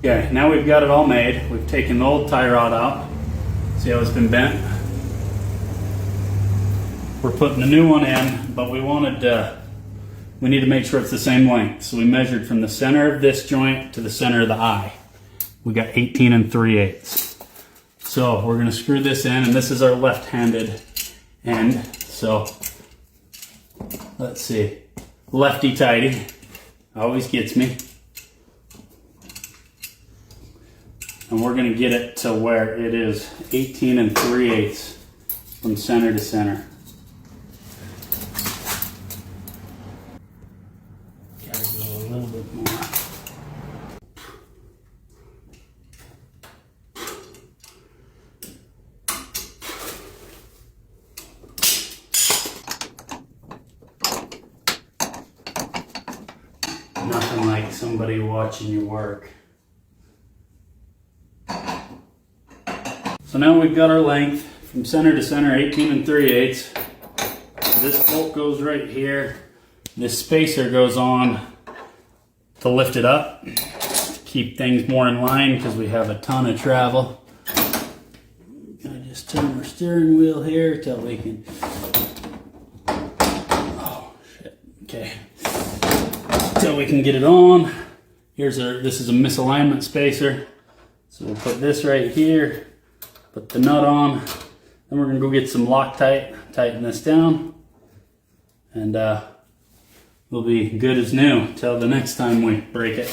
Okay, now we've got it all made. We've taken the old tie rod out. See how it's been bent? We're putting the new one in, but we need to make sure it's the same length. So we measured from the center of this joint to the center of the eye. We got 18 3/8. So we're gonna screw this in, and this is our left-handed end. So let's see, lefty tighty, always gets me. And we're gonna get it to where it is 18 3/8 from center to center. Gotta go a little bit more. Nothing like somebody watching you work. So now we've got our length from center to center, 18 3/8. This bolt goes right here. This spacer goes on to lift it up, to keep things more in line because we have a ton of travel. Gonna just turn our steering wheel here till we can. Oh shit. Okay. Till we can get it on. This is a misalignment spacer. So we'll put this right here. Put the nut on, then we're gonna go get some Loctite, tighten this down, and we'll be good as new till the next time we break it.